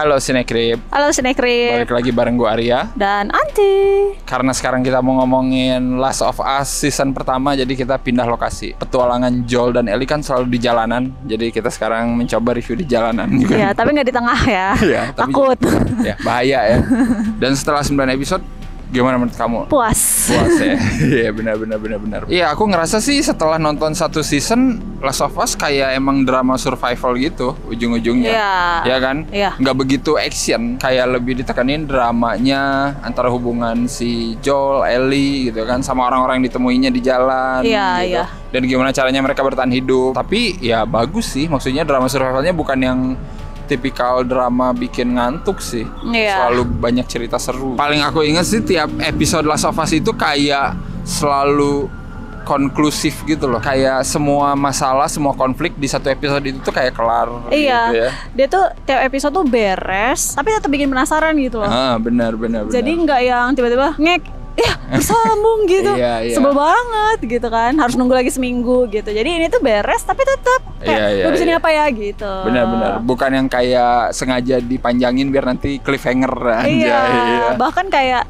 Halo Sinekrip. Halo Sinekrip. Balik lagi bareng gue Arya dan Anti. Karena sekarang kita mau ngomongin Last of Us season pertama, jadi kita pindah lokasi. Petualangan Joel dan Ellie kan selalu di jalanan, jadi kita sekarang mencoba review di jalanan juga. Iya, tapi nggak di tengah ya. Iya, takut. Ya, bahaya ya. Dan setelah 9 episode, gimana menurut kamu? Puas ya. Iya, benar. Iya, aku ngerasa sih setelah nonton satu season Last of Us kayak emang drama survival gitu ujung-ujungnya. Iya. Ya kan? Iya. Nggak begitu action, kayak lebih ditekanin dramanya antara hubungan si Joel, Ellie gitu kan, sama orang-orang yang ditemuinya di jalan. Iya, gitu. iya. Dan gimana caranya mereka bertahan hidup. Tapi ya bagus sih, maksudnya drama survivalnya bukan yang tipikal drama bikin ngantuk sih. Iya. Selalu banyak cerita seru. Paling aku ingat sih tiap episode Last of Us itu kayak selalu konklusif gitu loh. Kayak semua masalah, semua konflik di satu episode itu tuh kayak kelar. Iya. Gitu ya. Dia tuh tiap episode tuh beres, tapi tetap bikin penasaran gitu loh. Benar. Jadi nggak yang tiba-tiba bersambung gitu. Iya. Sebel banget gitu kan. Harus nunggu lagi seminggu gitu. Jadi ini tuh beres tapi tetap kayak bagus ini apa ya gitu. Benar. Bukan yang kayak sengaja dipanjangin biar nanti cliffhanger aja. Iya. Bahkan kayak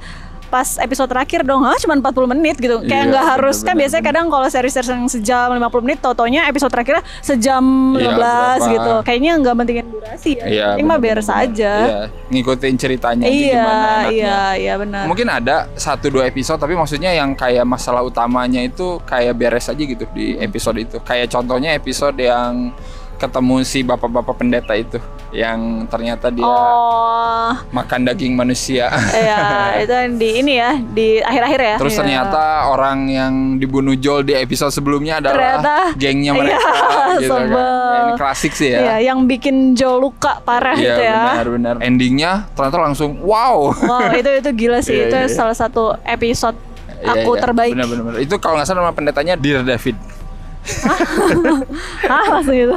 pas episode terakhir dong, cuma 40 menit gitu. Kayak nggak harus, kan biasanya kadang kalau series-series yang sejam 50 menit, totonya episode terakhirnya sejam 15 gitu. Kayaknya nggak pentingin durasi ya. Iya, ini mah beres aja. Iya, ngikutin ceritanya gimana enaknya. Iya benar. Mungkin ada 1-2 episode, tapi maksudnya yang kayak masalah utamanya itu kayak beres aja gitu di episode itu. Kayak contohnya episode yang ketemu si bapak-bapak pendeta itu, yang ternyata dia makan daging manusia. Iya, itu di ini ya, di akhir-akhir ya. Terus ternyata orang yang dibunuh Joel di episode sebelumnya adalah ternyata gengnya mereka. Gitu kan. Ya, ini klasik sih ya. Iya, yang bikin Joel luka parah itu ya. Benar. Endingnya ternyata langsung wow. Wow, itu gila sih. Itu salah satu episode aku terbaik. Benar. Itu kalau nggak salah nama pendetanya Dear David. Langsung gitu.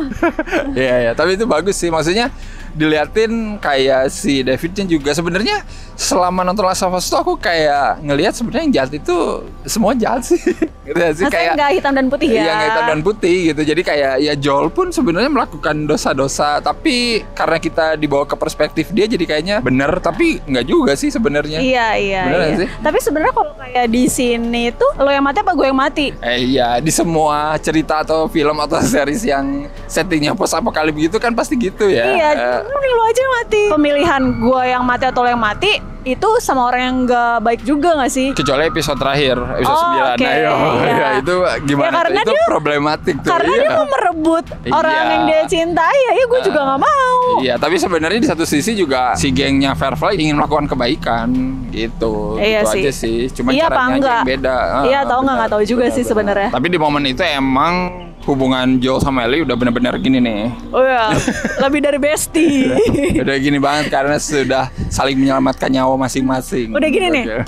Iya, tapi itu bagus sih. Maksudnya diliatin kayak si Davidnya juga sebenarnya selama nonton Last of Us tuh aku kayak ngelihat sebenarnya yang jahat itu semua jahat sih. Gitu sih, kayak nggak hitam dan putih ya. Iya, nggak hitam dan putih gitu. Jadi kayak ya Joel pun sebenarnya melakukan dosa-dosa, tapi karena kita dibawa ke perspektif dia jadi kayaknya bener, tapi nggak juga sih sebenarnya. Iya. Bener sih? Tapi sebenarnya kalau kayak di sini tuh lo yang mati apa gue yang mati? Iya, di semua cerita atau film atau series yang settingnya post apokalip gitu kan pasti gitu ya. Iya, mending lo aja yang mati. Pemilihan gue yang mati atau lo yang mati itu sama orang yang nggak baik juga nggak sih? Kecuali episode terakhir, episode 9. Okay. Iya, itu gimana tuh? Itu problematik tuh. Karena dia mau merebut orang yang dia cintai, ya gue juga nggak mau. Iya, tapi sebenarnya di satu sisi juga si gengnya Firefly ingin melakukan kebaikan gitu. Iya gitu sih. aja sih. Cuma iya, caranya aja yang beda. Iya, nggak tahu juga sih sebenarnya. Tapi di momen itu emang hubungan Joel sama Ellie udah benar-benar gini nih. Oh ya, lebih dari bestie. Udah gini banget karena sudah saling menyelamatkan nyawa masing-masing. Udah gini nih.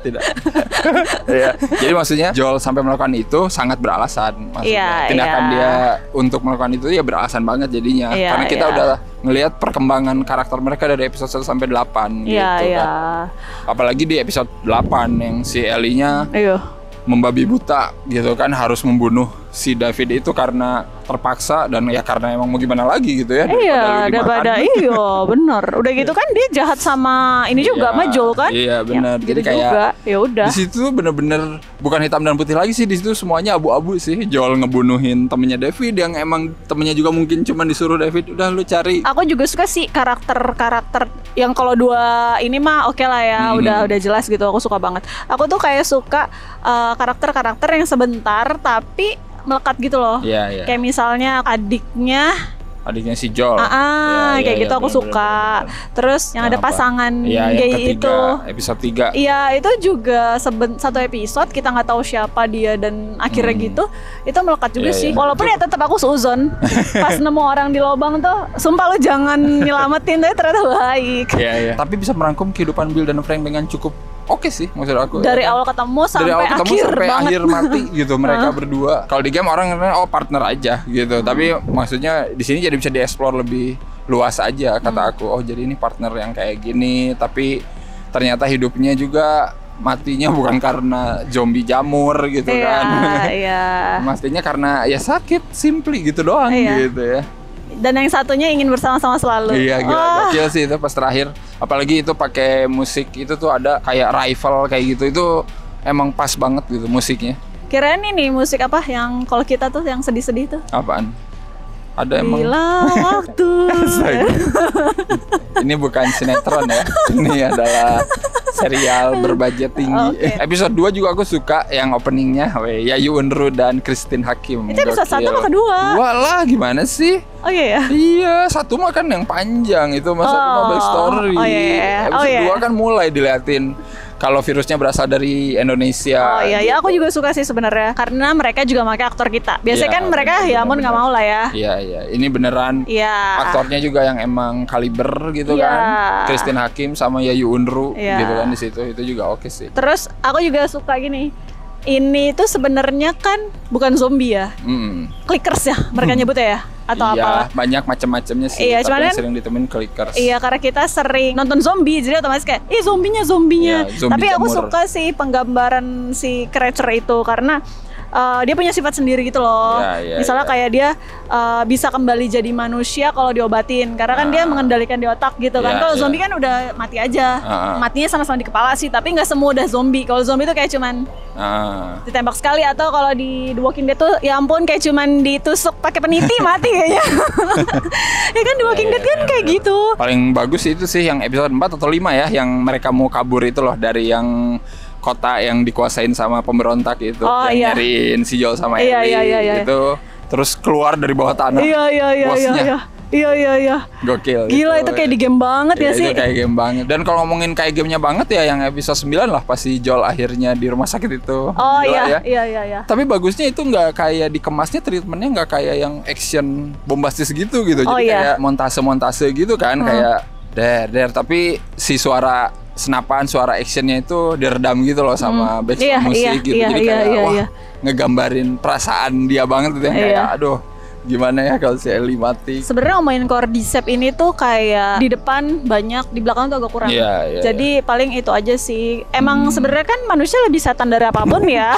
Tidak. Ya, jadi maksudnya Joel sampai melakukan itu sangat beralasan. Maksudnya tindakan dia untuk melakukan itu ya beralasan banget jadinya. Karena kita udah ngelihat perkembangan karakter mereka dari episode 1 sampai 8 gitu kan. Apalagi di episode 8 yang si Ellie-nya membabi buta gitu kan, harus membunuh si David itu karena terpaksa dan ya karena emang mau gimana lagi gitu ya. Iya, daripada bener. Udah gitu kan dia jahat sama ini juga sama Joel kan? Iya benar. Ya, jadi gitu kayak ya udah. Di situ bener-bener bukan hitam dan putih lagi sih, di situ semuanya abu-abu sih. Joel ngebunuhin temennya David yang emang temennya juga mungkin cuma disuruh David udah lu cari. Aku juga suka sih karakter yang kalau dua ini mah oke lah ya, udah jelas gitu. Aku suka banget. Aku tuh kayak suka karakter-karakter yang sebentar tapi melekat gitu loh. Iya. Kayak misalnya adiknya si Joel. Kayak gitu aku suka. Terus yang ada pasangan gay itu episode 3. Iya, itu juga satu episode kita nggak tahu siapa dia dan akhirnya gitu. Itu melekat juga sih. Walaupun ya tetap aku seuzon. Pas nemu orang di lubang tuh, sumpah lu jangan nyelamatin, tapi ternyata baik. Iya. Tapi bisa merangkum kehidupan Bill dan Frank dengan cukup oke sih maksud aku. Dari awal ketemu sampai akhir mati gitu mereka berdua. Kalau di game orang ngerasa partner aja gitu. Tapi maksudnya di sini jadi bisa dieksplor lebih luas aja kata aku. Oh jadi ini partner yang kayak gini, tapi ternyata hidupnya juga matinya bukan karena zombie jamur gitu kan. Iya. Matinya karena ya sakit, simply gitu doang gitu ya. Dan yang satunya ingin bersama-sama selalu. Iya, gokil sih itu pas terakhir. Apalagi itu pakai musik itu tuh ada kayak rival kayak gitu. Itu emang pas banget gitu musiknya. Kirain ini musik apa yang kalau kita tuh yang sedih-sedih tuh? Apaan? Ada emang. Bila waktu. Ini bukan sinetron ya. Ini adalah serial berbudget tinggi. Episode 2 juga aku suka yang openingnya Yayu Unru dan Christine Hakim. Itu episode 1 apa kedua? Walah, gimana sih? Oh iya ya? Iya, 1 mah kan yang panjang itu masa Mobile Story. Oh iya. Episode 2 kan mulai diliatin kalau virusnya berasal dari Indonesia. Oh iya, ya aku juga suka sih sebenarnya karena mereka juga pakai aktor kita. Biasanya kan mereka ya ampun nggak mau lah ya. Iya. Ini beneran. Iya. Aktornya juga yang emang kaliber gitu kan. Christine Hakim sama Yayu Unru gitu kan di situ. Itu juga oke sih. Terus aku juga suka gini. Ini tuh sebenarnya kan bukan zombie ya. Clickers ya mereka nyebutnya ya. Atau iya, banyak macam-macamnya sih. Iya, tapi yang sering ditemuin clickers. Iya, karena kita sering nonton zombie, jadi otomatis kayak, zombinya. Iya, zombie tapi aku jamur. suka sih penggambaran si creature itu karena dia punya sifat sendiri gitu loh. Misalnya kayak dia bisa kembali jadi manusia kalau diobatin, karena kan dia mengendalikan di otak gitu kan. Kalau zombie kan udah mati aja, matinya sama-sama di kepala sih. Tapi nggak semua udah zombie. Kalau zombie itu kayak cuman ditembak sekali, atau kalau di The Walking Dead tuh ya ampun kayak cuman ditusuk pakai peniti mati kayaknya. Ya kan The Walking Dead kan kayak gitu. Paling bagus itu sih yang episode 4 atau 5 ya, yang mereka mau kabur itu loh dari yang kota yang dikuasain sama pemberontak itu, yang nyariin si Joel sama Ellie itu, terus keluar dari bawah tanah. Bosnya. Iya. Gokil. Gila itu kayak di game banget ya sih. Itu kayak game banget. Dan kalau ngomongin kayak gamenya banget ya yang episode 9 lah, pasti Joel akhirnya di rumah sakit itu. Oh iya. Tapi bagusnya itu nggak kayak dikemasnya, treatmentnya nggak kayak yang action bombastis gitu. Jadi kayak montase gitu kan, kayak der. Tapi si suara senapan, suara actionnya itu diredam gitu loh sama background musik gitu. Jadi kayak ngegambarin perasaan dia banget gitu, yang kayak aduh gimana ya kalau si Ellie mati. Sebenarnya ngomongin Cordyceps ini tuh kayak di depan banyak, di belakang tuh agak kurang. Jadi paling itu aja sih. Emang sebenarnya kan manusia lebih setan dari apapun ya.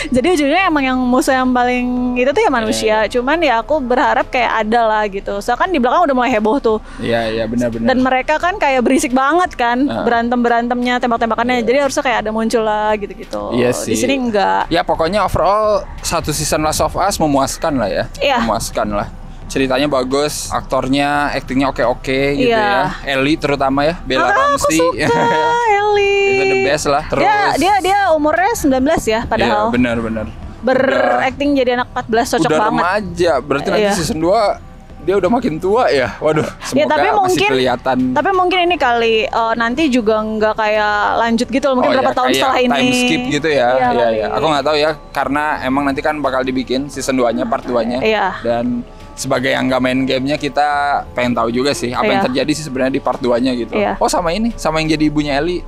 Jadi ujungnya emang yang musuh yang paling itu tuh ya manusia. Cuman ya aku berharap kayak ada lah gitu. Soalnya kan di belakang udah mulai heboh tuh. Iya benar-benar. Dan mereka kan kayak berisik banget kan, berantemnya, tembak-tembakannya. Jadi harusnya kayak ada muncul lah gitu-gitu. Iya sih. Di sini enggak. Ya pokoknya overall satu season Last of Us memuaskan lah ya. Memuaskan lah. Ceritanya bagus, aktornya, aktingnya oke gitu ya. Ellie terutama ya, Bella Ramsey. Aku suka Ellie. Itu the best lah. Terus dia umurnya 19 ya padahal. Iya, benar. Berakting jadi anak 14 cocok udah banget. Udah remaja, berarti nanti season 2 dia udah makin tua ya. Waduh, semoga masih kelihatan. Tapi mungkin ini kali nanti juga nggak kayak lanjut gitu loh. Mungkin berapa tahun setelah ini. Time skip gitu ya. Iya. Aku nggak tahu ya, karena emang nanti kan bakal dibikin season 2-nya, part 2-nya. Dan sebagai yang nggak main gamenya, kita pengen tahu juga sih apa yang terjadi sih sebenarnya di part 2-nya gitu. Oh sama yang jadi ibunya Ellie.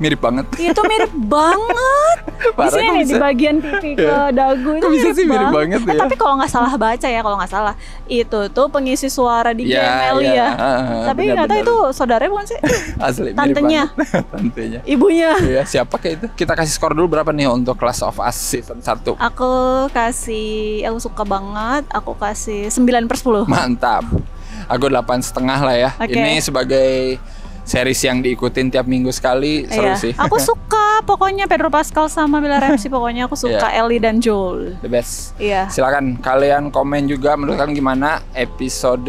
Mirip banget. Itu mirip banget. Di sini nih di bagian pipi ke dagu itu bisa sih mirip banget ya. Tapi kalau nggak salah baca ya, itu tuh pengisi suara di game Ellie ya. Tapi nggak tahu itu saudaranya bukan sih? Asli. Tantenya. Tantenya. Ibunya. Iya, siapa kayak itu? Kita kasih skor dulu berapa nih untuk Last of Us season 1? Aku suka banget. Aku kasih 9/10. Mantap. Aku 8,5 lah ya. Ini sebagai series yang diikutin tiap minggu sekali, seru sih. Aku suka pokoknya Pedro Pascal sama Bella Ramsey, pokoknya aku suka Ellie dan Joel. The best. Silakan kalian komen juga menurut kalian gimana episode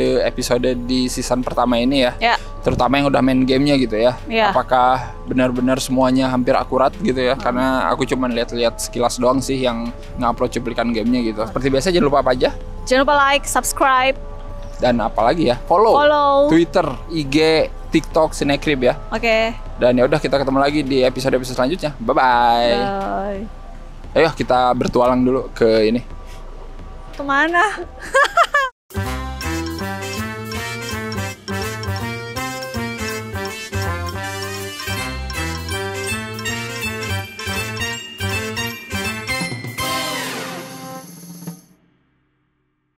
di season pertama ini ya. Terutama yang udah main gamenya gitu ya. Apakah benar-benar semuanya hampir akurat gitu ya? Karena aku cuma lihat-lihat sekilas doang sih yang nge-upload cuplikan gamenya gitu. Seperti biasa, jangan lupa apa aja? Jangan lupa like, subscribe, dan apalagi ya, follow Twitter, IG, TikTok, Cinecrib ya. Dan ya udah, kita ketemu lagi di episode selanjutnya. Bye. Ayo kita bertualang dulu ke ini. Kemana?